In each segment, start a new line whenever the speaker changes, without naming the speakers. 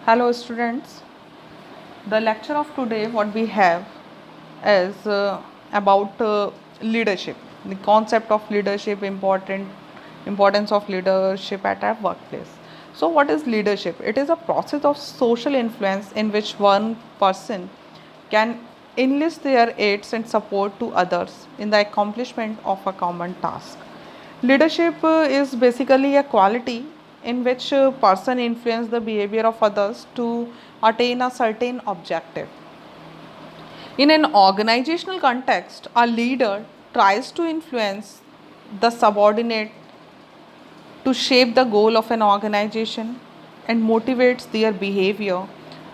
Hello students, the lecture of today what we have is about leadership, the concept of leadership, importance of leadership at our workplace. So what is leadership? It is a process of social influence in which one person can enlist their aids and support to others in the accomplishment of a common task. Leadership is basically a quality in which a person influence the behavior of others to attain a certain objective. In an organizational context, a leader tries to influence the subordinate to shape the goal of an organization and motivates their behavior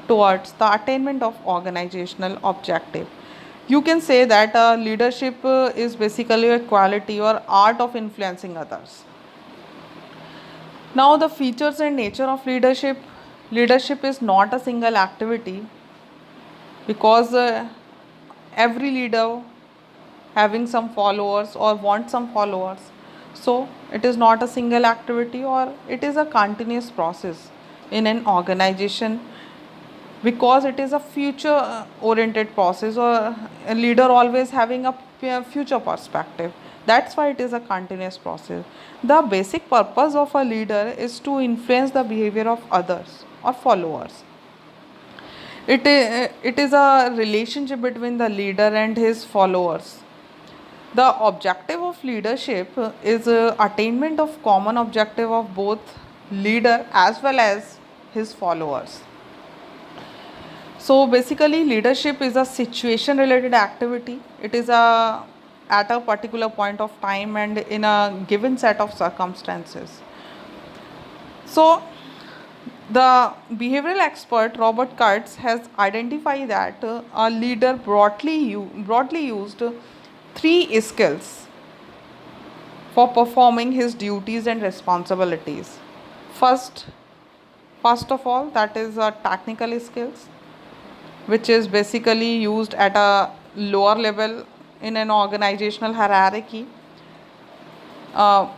towards the attainment of organizational objective. You can say that leadership is basically a quality or art of influencing others. Now, the features and nature of leadership. Leadership is not a single activity because every leader having some followers or want some followers. So, it is not a single activity or it is a continuous process in an organization because it is a future oriented process or a leader always having a future perspective. That's why it is a continuous process. The basic purpose of a leader is to influence the behavior of others or followers. It is a relationship between the leader and his followers. The objective of leadership is attainment of common objective of both leader as well as his followers. So basically leadership is a situation related activity. It is a at a particular point of time and in a given set of circumstances. So the behavioral expert Robert Kurtz has identified that a leader broadly used three skills for performing his duties and responsibilities. First, first of all, that is technical skills, which is basically used at a lower level in an organizational hierarchy.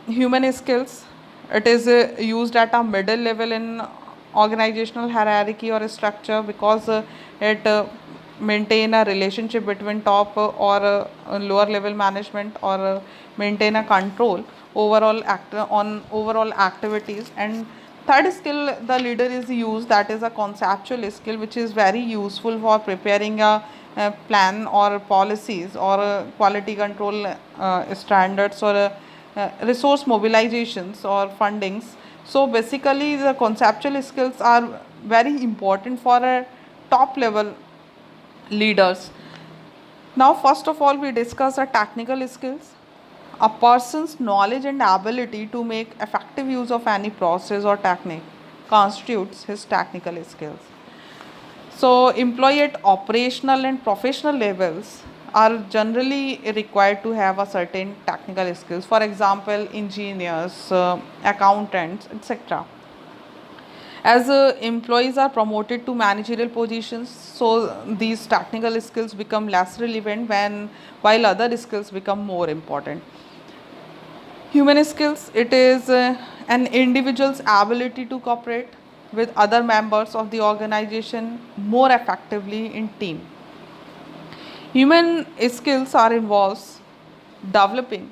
Human skills, it is used at a middle level in organizational hierarchy or structure because it maintain a relationship between top or lower level management or maintain a control on overall activities. And third skill the leader is used, that is a conceptual skill, which is very useful for preparing a plan or policies or quality control standards or resource mobilizations or fundings. So basically the conceptual skills are very important for a top level leaders. Now first of all we discuss the technical skills. A person's knowledge and ability to make effective use of any process or technique constitutes his technical skills. So employee at operational and professional levels are generally required to have a certain technical skills. For example, engineers, accountants, etc. As employees are promoted to managerial positions, so these technical skills become less relevant while other skills become more important. Human skills, it is an individual's ability to cooperate with other members of the organization more effectively in team. Human skills are involves developing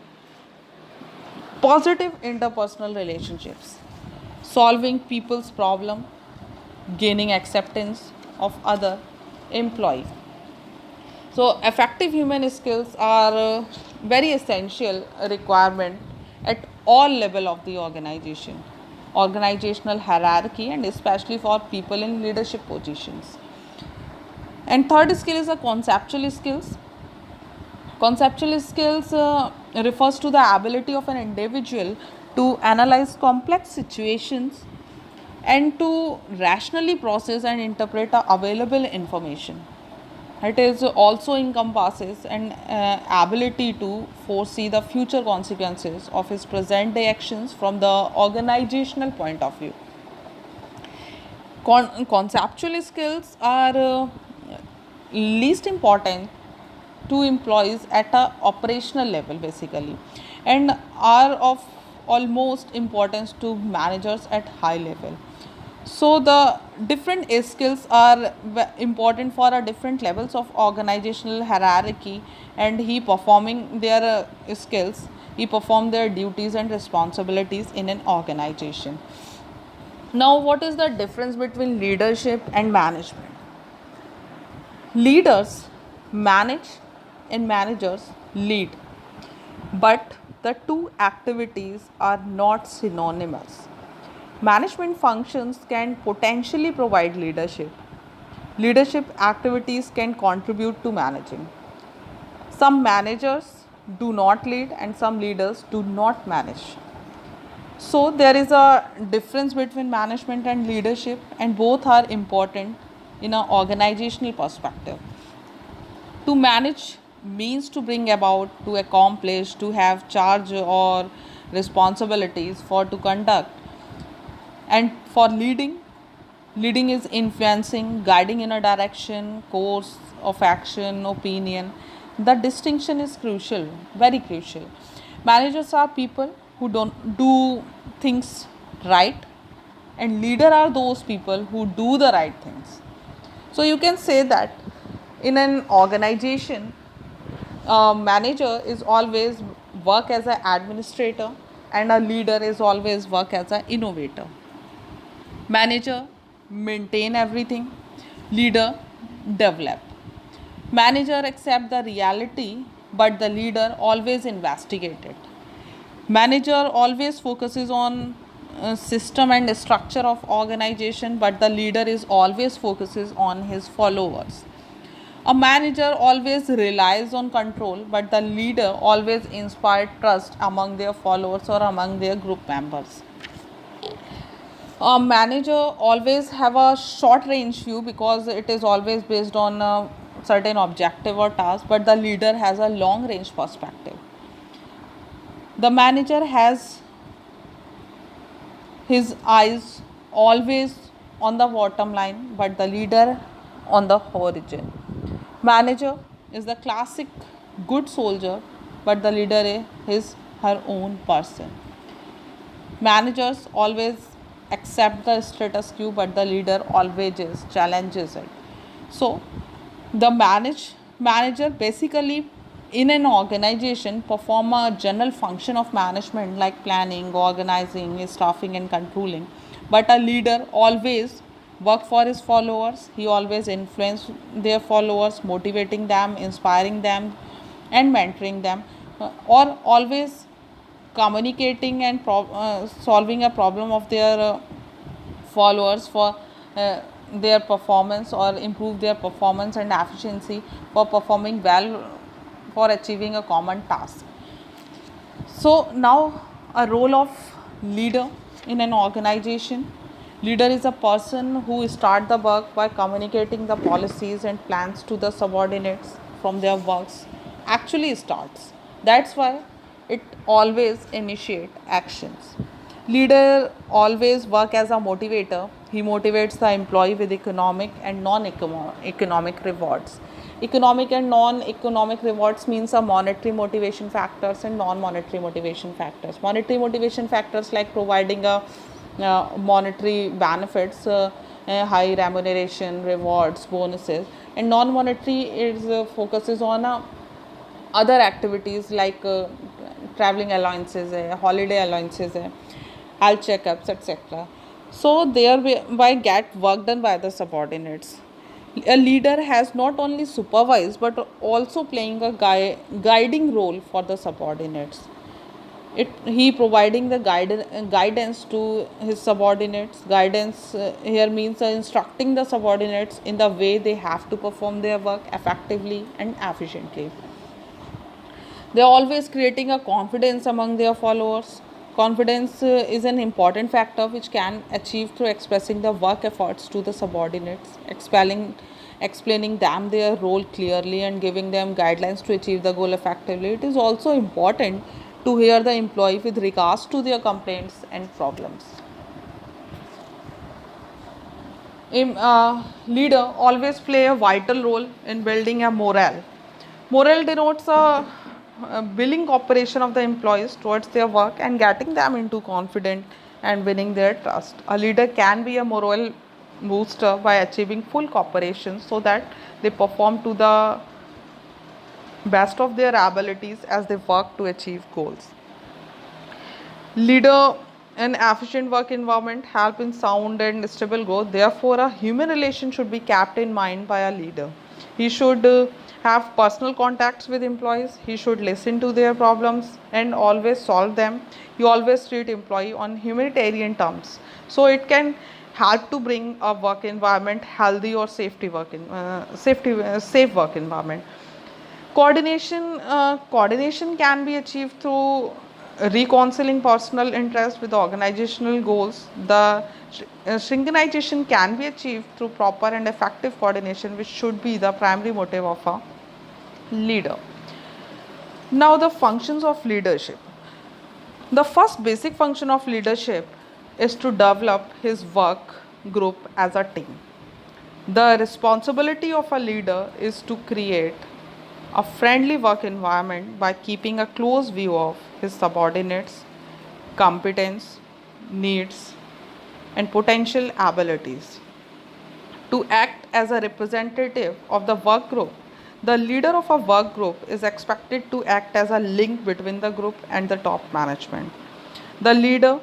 positive interpersonal relationships, solving people's problem, gaining acceptance of other employee. So effective human skills are very essential requirement at all level of the organizational hierarchy, and especially for people in leadership positions. And third skill is a conceptual skills. Conceptual skills refers to the ability of an individual to analyze complex situations and to rationally process and interpret the available information. It is also encompasses an ability to foresee the future consequences of his present day actions from the organizational point of view. Conceptual skills are least important to employees at a operational level basically, and are of almost importance to managers at high level. So the different skills are important for a different levels of organizational hierarchy, and he performing their skills, he perform their duties and responsibilities in an organization. Now, what is the difference between leadership and management? Leaders manage and managers lead, but the two activities are not synonymous. Management functions can potentially provide leadership. Leadership activities can contribute to managing. Some managers do not lead and some leaders do not manage. So, there is a difference between management and leadership, and both are important in an organizational perspective. To manage means to bring about, to accomplish, to have charge or responsibilities for to conduct. And for leading, leading is influencing, guiding in a direction, course of action, opinion. The distinction is crucial, very crucial. Managers are people who don't do things right, and leader are those people who do the right things. So you can say that in an organization, a manager is always work as an administrator, and a leader is always work as an innovator. Manager maintain everything, leader develop. Manager accept the reality, but the leader always investigate it. Manager always focuses on system and structure of organization, but the leader is always focuses on his followers. A manager always relies on control, but the leader always inspires trust among their followers or among their group members. A manager always have a short range view because it is always based on a certain objective or task, but the leader has a long range perspective. The manager has his eyes always on the bottom line, but the leader on the horizon. Manager is the classic good soldier, but the leader is her own person. Managers always accept the status quo, but the leader always challenges it. So the manager basically in an organization perform a general function of management like planning, organizing, staffing and controlling. But a leader always work for his followers. He always influence their followers, motivating them, inspiring them and mentoring them, or always communicating and solving a problem of their followers for their performance, or improve their performance and efficiency for performing well, for achieving a common task. So now, a role of leader in an organization. Leader is a person who start the work by communicating the policies and plans to the subordinates from their works actually starts. That's why it always initiate actions. Leader always work as a motivator. He motivates the employee with economic and non-economic rewards. Economic and non-economic rewards means a monetary motivation factors and non-monetary motivation factors. Monetary motivation factors like providing a monetary benefits, high remuneration, rewards, bonuses, and non-monetary is focuses on other activities like traveling allowances, holiday allowances, health checkups, etc. So thereby get work done by the subordinates. A leader has not only supervised but also playing a guiding role for the subordinates. He providing the guidance to his subordinates. Guidance here means instructing the subordinates in the way they have to perform their work effectively and efficiently. They are always creating a confidence among their followers. Confidence is an important factor which can achieve through expressing the work efforts to the subordinates, explaining them their role clearly and giving them guidelines to achieve the goal effectively. It is also important to hear the employee with regards to their complaints and problems. A leader always play a vital role in building a morale. Morale denotes a willing cooperation of the employees towards their work and getting them into confident and winning their trust. A leader can be a moral booster by achieving full cooperation so that they perform to the best of their abilities as they work to achieve goals. Leader an efficient work environment help in sound and stable growth. Therefore, a human relation should be kept in mind by a leader. He should have personal contacts with employees. He should listen to their problems and always solve them. He always treat employee on humanitarian terms. So it can help to bring a work environment healthy or safe work environment. Coordination can be achieved through reconciling personal interest with organizational goals. The synchronization can be achieved through proper and effective coordination, which should be the primary motive of a leader. Now, the functions of leadership. The first basic function of leadership is to develop his work group as a team. The responsibility of a leader is to create a friendly work environment by keeping a close view of his subordinates, competence, needs, and potential abilities. To act as a representative of the work group, the leader of a work group is expected to act as a link between the group and the top management. The leader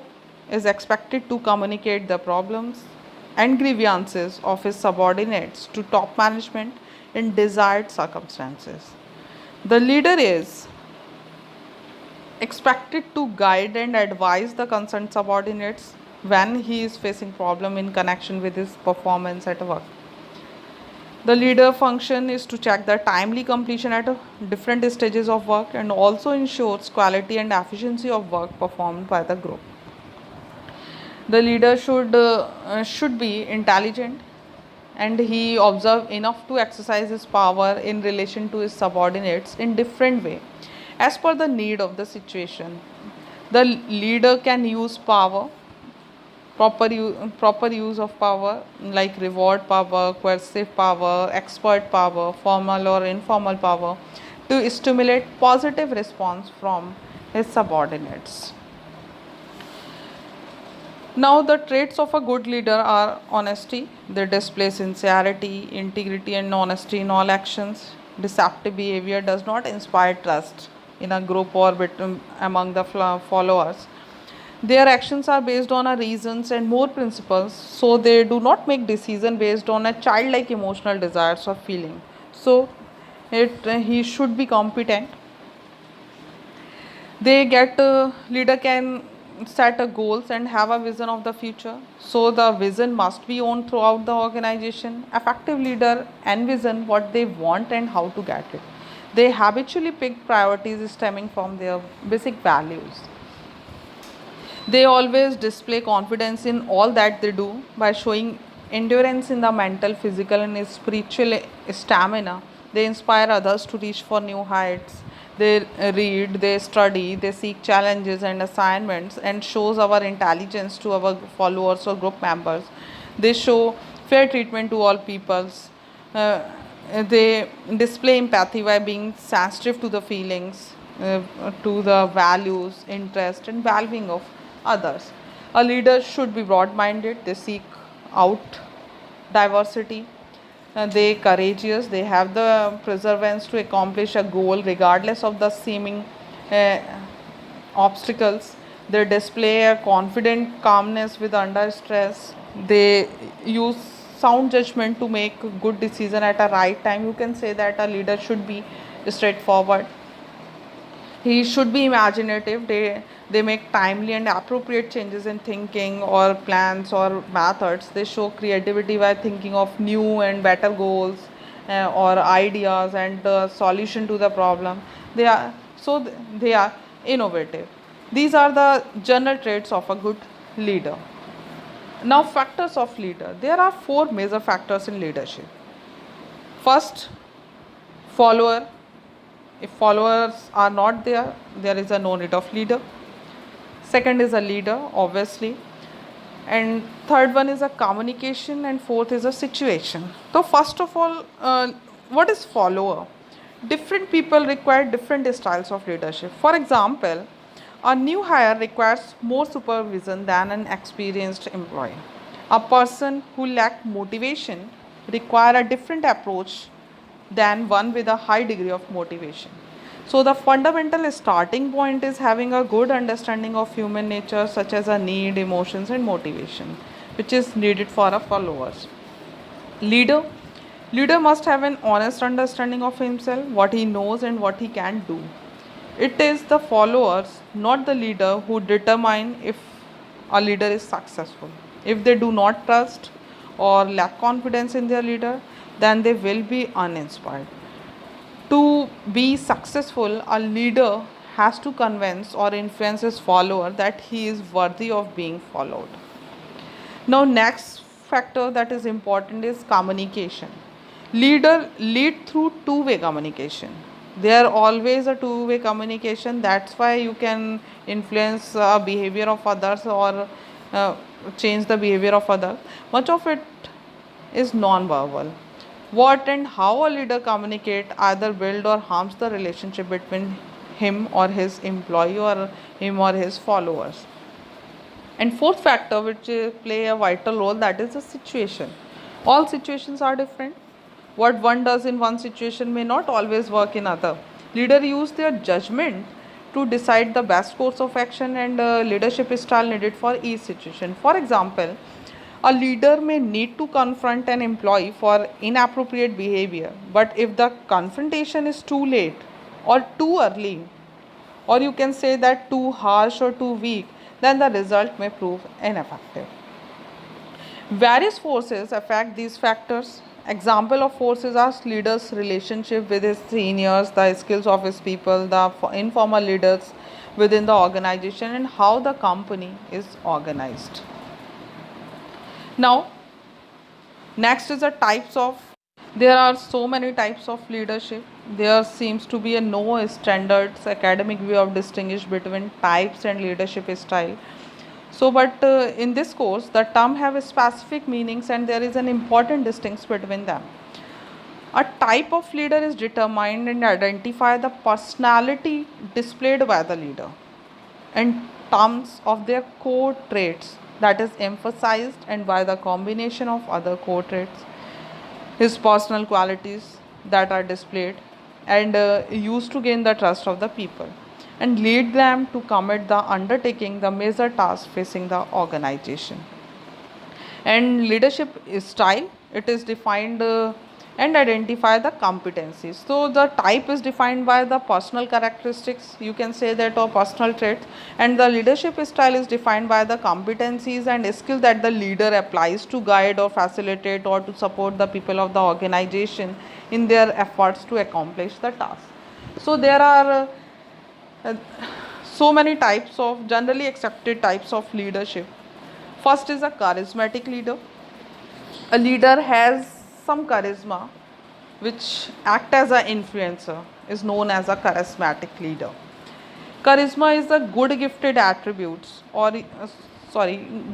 is expected to communicate the problems and grievances of his subordinates to top management in desired circumstances. The leader is expected to guide and advise the concerned subordinates when he is facing problem in connection with his performance at work. The leader function is to check the timely completion at different stages of work and also ensures quality and efficiency of work performed by the group. The leader should be intelligent and he observe enough to exercise his power in relation to his subordinates in different way as per the need of the situation. The leader can use power, proper use of power like reward power, coercive power, expert power, formal or informal power to stimulate positive response from his subordinates. Now, the traits of a good leader are honesty. They display sincerity, integrity, and honesty in all actions. Deceptive behavior does not inspire trust in a group or among the followers. Their actions are based on a reasons and more principles, so they do not make decision based on a childlike emotional desires or feeling. So, he should be competent. Leader can set a goals and have a vision of the future, so the vision must be owned throughout the organization. Effective leader envision what they want and how to get it. They habitually pick priorities stemming from their basic values. They always display confidence in all that they do by showing endurance in the mental, physical, and spiritual stamina. They inspire others to reach for new heights. They read, they study, they seek challenges and assignments and shows our intelligence to our followers or group members. They show fair treatment to all peoples. Uh, they display empathy by being sensitive to the feelings, to the values, interest, and well-being of others. A leader should be broad-minded. They seek out diversity. They courageous. They have the perseverance to accomplish a goal regardless of the seeming uh, obstacles. They display a confident calmness with under stress. They use sound judgment to make good decision at a right time. You can say that a leader should be straightforward. He should be imaginative. They make timely and appropriate changes in thinking or plans or methods. They show creativity by thinking of new and better goals or ideas and solution to the problem. They are innovative. These are the general traits of a good leader. Now, factors of leader. There are four major factors in leadership. First, follower. If followers are not there, there is a no need of leader. Second is a leader, obviously. And third one is a communication, and fourth is a situation. So first of all, what is follower? Different people require different styles of leadership. For example, A new hire requires more supervision than an experienced employee. A person who lacks motivation requires a different approach than one with a high degree of motivation. So, the fundamental starting point is having a good understanding of human nature, such as a need, emotions, and motivation, which is needed for a followers. Leader Leader must have an honest understanding of himself, what he knows, and what he can do. It is the followers, not the leader, who determine if a leader is successful. If they do not trust or lack confidence in their leader, then they will be uninspired. To be successful, a leader has to convince or influence his follower that he is worthy of being followed. Now, next factor that is important is communication. Leader lead through two-way communication. There always a two-way communication. That's why you can influence behavior of others or uh, change the behavior of others. Much of it is non-verbal. What and how a leader communicate either build or harms the relationship between him or his employee or him or his followers. And fourth factor which play a vital role, that is the situation. All situations are different. What one does in one situation may not always work in other. Leader use their judgment to decide the best course of action and leadership style needed for each situation. For example, a leader may need to confront an employee for inappropriate behavior, but if the confrontation is too late or too early, or you can say that too harsh or too weak, then the result may prove ineffective. Various forces affect these factors. Example of forces are leaders' relationship with his seniors, the skills of his people, the informal leaders within the organization, and how the company is organized. Now, next is the types of. There are so many types of leadership. There seems to be a no standards academic way of distinguish between types and leadership style. So, but in this course, the term have specific meanings and there is an important distinction between them. A type of leader is determined and identify the personality displayed by the leader in terms of their core traits, that is emphasized, and by the combination of other core traits, his personal qualities that are displayed and used to gain the trust of the people and lead them to commit the undertaking the major task facing the organization. And leadership style, it is defined and identify the competencies. So the type is defined by the personal characteristics, you can say that, or personal traits, and the leadership style is defined by the competencies and skill that the leader applies to guide or facilitate or to support the people of the organization in their efforts to accomplish the task. So there are so many types of generally accepted types of leadership. First is a charismatic leader. A leader has some charisma which act as an influencer, is known as a charismatic leader. Charisma is a good gifted attributes or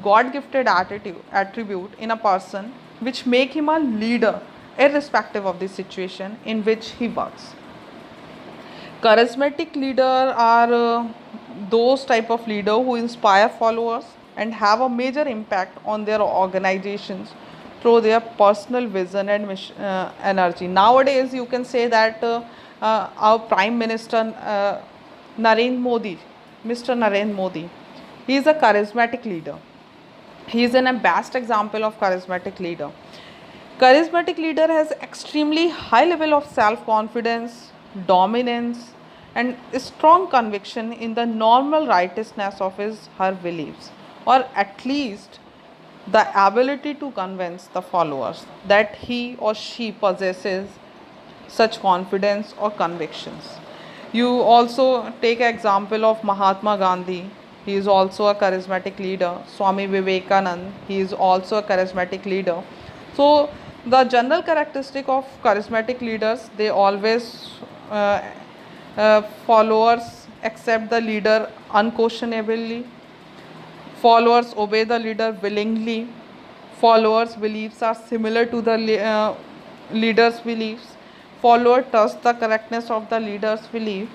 God gifted attribute in a person which make him a leader irrespective of the situation in which he works. Charismatic leader are those type of leader who inspire followers and have a major impact on their organizations through their personal vision and energy. Nowadays, you can say that our Prime Minister Narendra Modi, Mr. Narendra Modi, he is a charismatic leader. He is a best example of charismatic leader. Charismatic leader has extremely high level of self-confidence, dominance, and strong conviction in the normal righteousness of his her beliefs, or at least the ability to convince the followers that he or she possesses such confidence or convictions. You also take an example of Mahatma Gandhi. He is also a charismatic leader. Swami Vivekanand, he is also a charismatic leader. So the general characteristic of charismatic leaders, they always followers accept the leader unquestionably. Followers obey the leader willingly. Followers' beliefs are similar to the leader's beliefs. Follower trust the correctness of the leader's belief.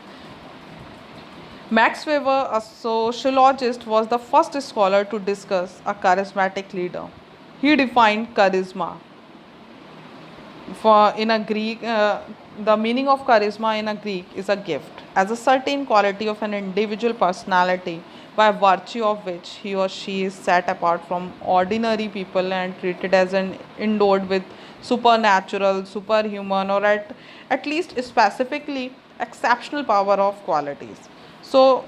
Max Weber, a sociologist, was the first scholar to discuss a charismatic leader. He defined charisma for in a Greek. The meaning of charisma in a Greek is a gift, as a certain quality of an individual personality by virtue of which he or she is set apart from ordinary people and treated as an endowed with supernatural, superhuman, or at least specifically exceptional power of qualities. So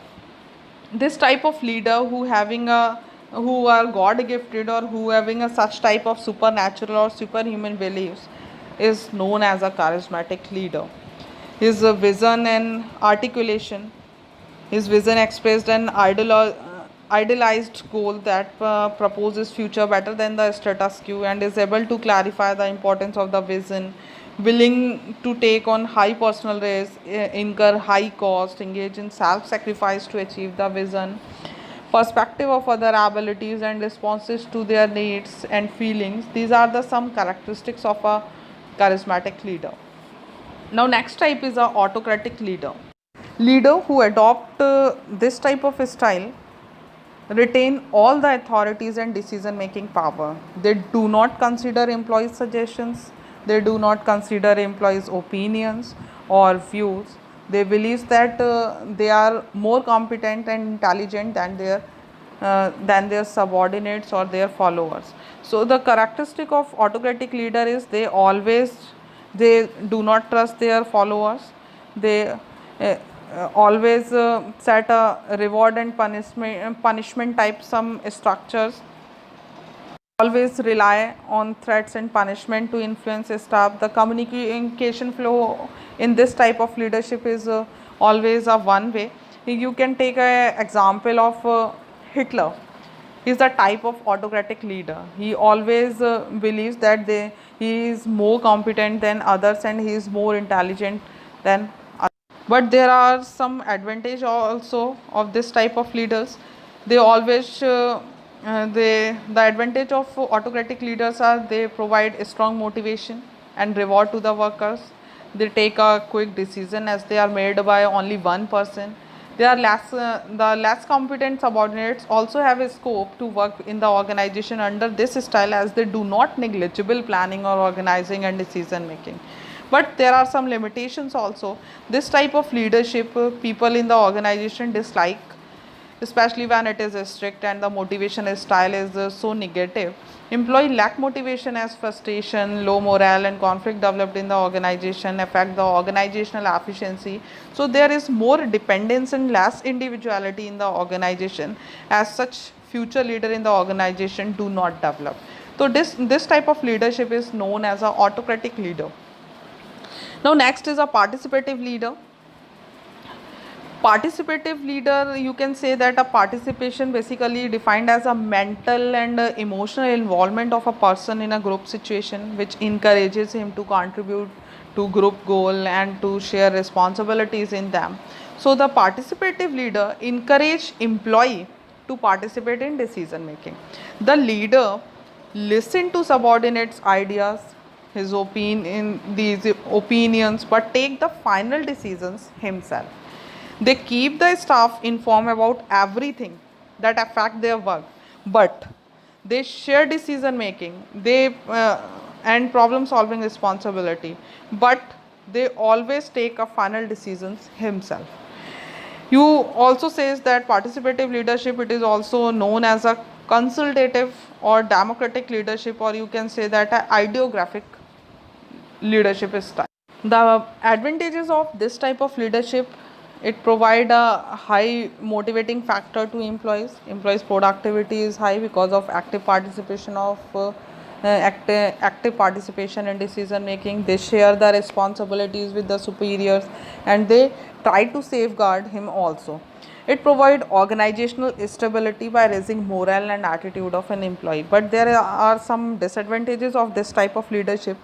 this type of leader who are god gifted or who having a such type of supernatural or superhuman beliefs is known as a charismatic leader. His vision and articulation, his vision expressed an idealized goal that proposes future better than the status quo and is able to clarify the importance of the vision, willing to take on high personal risk, incur high cost, engage in self-sacrifice to achieve the vision, perspective of other abilities and responses to their needs and feelings. These are the some characteristics of a charismatic leader. Now next type is a autocratic leader. Leader who adopt this type of style retain all the authorities and decision making power. They do not consider employees' suggestions, they do not consider employees' opinions or views. They believe that they are more competent and intelligent than their subordinates or their followers. So the characteristic of autocratic leader is they do not trust their followers. They always set a reward and punishment type some structures, always rely on threats and punishment to influence staff. The communication flow in this type of leadership is always a one way. You can take an example of Hitler. He is the type of autocratic leader. He always believes that he is more competent than others and he is more intelligent than others. But there are some advantage also of this type of leaders. They always the advantage of autocratic leaders are they provide a strong motivation and reward to the workers. They take a quick decision as they are made by only one person. They are the less competent subordinates also have a scope to work in the organization under this style as they do not negligible planning or organizing and decision making. But there are some limitations also. This type of leadership people in the organization dislike, especially when it is strict and the motivation style is so negative. Employee lack motivation as frustration, low morale and conflict developed in the organization affect the organizational efficiency. So there is more dependence and less individuality in the organization. As such, future leader in the organization do not develop. So this type of leadership is known as an autocratic leader. Now next is a participative leader. Participative leader, you can say that a participation basically defined as a mental and emotional involvement of a person in a group situation which encourages him to contribute to group goal and to share responsibilities in them. So the participative leader encourage employee to participate in decision making. The leader listen to subordinates ideas, his these opinions, but take the final decisions himself. They keep the staff informed about everything that affect their work, but they share decision making, they and problem solving responsibility, but they always take a final decisions himself. You also says that participative leadership it is also known as a consultative or democratic leadership, or you can say that a ideographic leadership style. The advantages of this type of leadership, it provide a high motivating factor to employees productivity is high because of active participation in decision making. They share the responsibilities with the superiors and they try to safeguard him also. It provide organizational stability by raising morale and attitude of an employee. But there are some disadvantages of this type of leadership.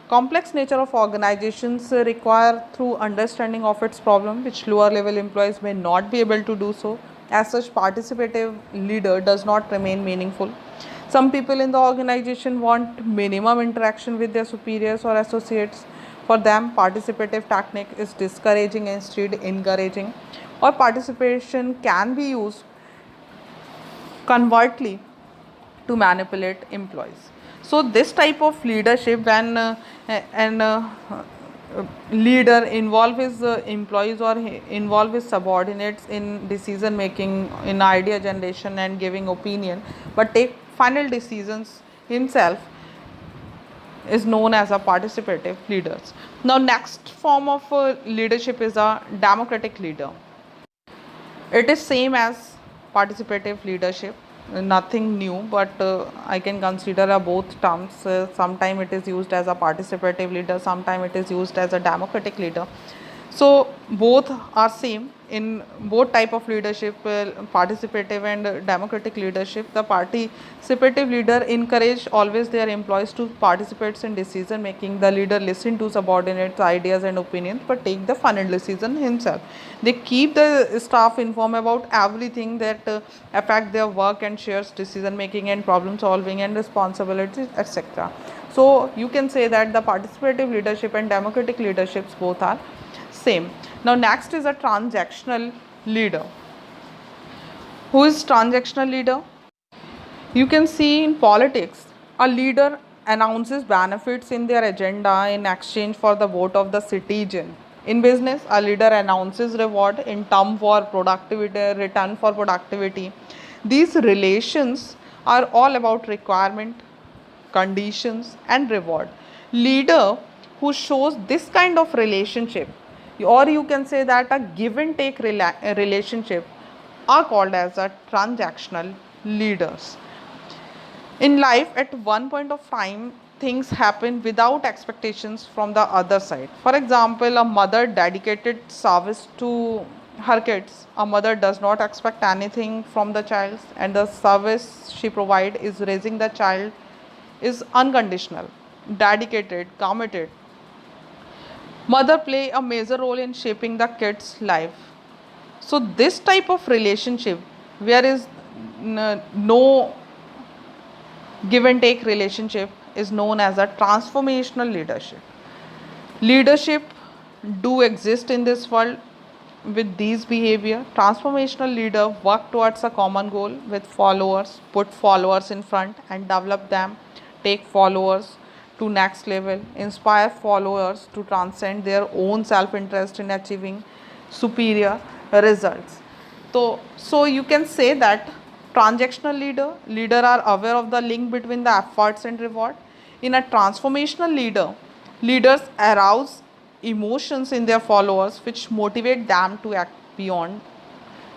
Complex nature of organizations require through understanding of its problem, which lower level employees may not be able to do so. As such, participative leader does not remain meaningful. Some people in the organization want minimum interaction with their superiors or associates. For them, participative technique is discouraging instead encouraging, or participation can be used covertly to manipulate employees. So this type of leadership, when an leader involve his employees or involve his subordinates in decision making, in idea generation and giving opinion, but take final decisions himself, is known as a participative leaders. Now next form of leadership is a democratic leader. It is same as participative leadership, nothing new, but I can consider both terms. Sometime it is used as a participative leader, sometime it is used as a democratic leader. So both are same in both type of leadership, participative and democratic leadership. The participative leader encourage always their employees to participate in decision making. The leader listen to subordinates ideas and opinions but take the final decision himself. They keep the staff informed about everything that affect their work and shares decision making and problem solving and responsibilities, etc. So you can say that the participative leadership and democratic leaderships both are same. Now next is a transactional leader. Who is transactional leader? You can see in politics, a leader announces benefits in their agenda in exchange for the vote of the citizen. In business, a leader announces reward in term for productivity, return for productivity. These relations are all about requirement, conditions and reward. Leader who shows this kind of relationship, or you can say that a give and take relationship, are called as a transactional leaders. In life, at one point of time, things happen without expectations from the other side. For example, a mother dedicated service to her kids. A mother does not expect anything from the child, and the service she provides is raising the child is unconditional, dedicated, committed. Mother play a major role in shaping the kid's life. So this type of relationship, where is no give and take relationship, is known as a transformational leadership. Leadership do exist in this world with these behavior. Transformational leader work towards a common goal with followers, put followers in front and develop them, take followers to next level, inspire followers to transcend their own self-interest in achieving superior results. So you can say that transactional leader are aware of the link between the efforts and reward. In a transformational leaders arouse emotions in their followers which motivate them to act beyond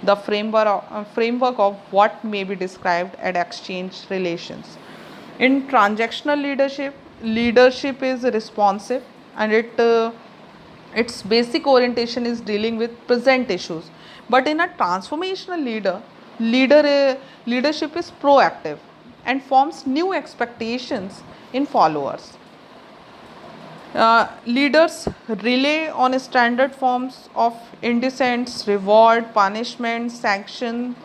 the framework of what may be described as exchange relations. In transactional leadership is responsive, and its basic orientation is dealing with present issues. But in a transformational leadership is proactive and forms new expectations in followers. Leaders rely on standard forms of indecence, reward, punishment, sanctions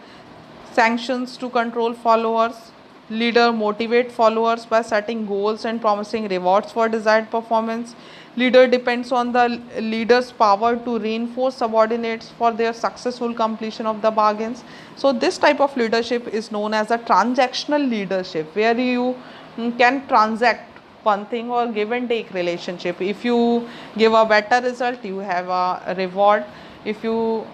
to control followers. Leader motivate followers by setting goals and promising rewards for desired performance. Leader depends on the leader's power to reinforce subordinates for their successful completion of the bargains. So this type of leadership is known as a transactional leadership, where you can transact one thing or give and take relationship. If you give a better result, you have a reward. If you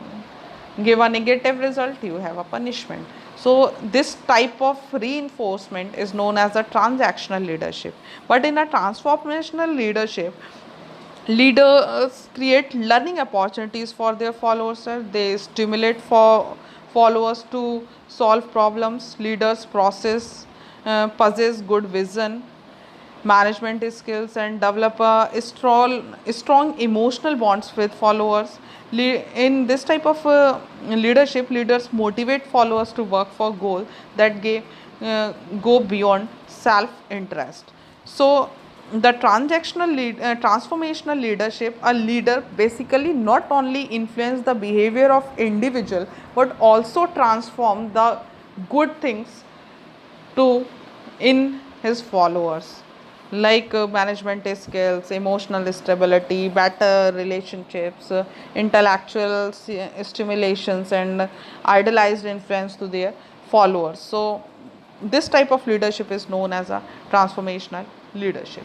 give a negative result, you have a punishment. So this type of reinforcement is known as a transactional leadership. But in a transformational leadership, leaders create learning opportunities for their followers. They stimulate for followers to solve problems. Leaders possess good vision, management skills, and develop a strong emotional bonds with followers. In this type of leadership, leaders motivate followers to work for goals that go beyond self-interest. So the transformational leadership, a leader basically not only influence the behavior of individual but also transform the good things to in his followers. like management skills, emotional stability, better relationships, intellectual stimulations, and idealized influence to their followers. So, this type of leadership is known as a transformational leadership.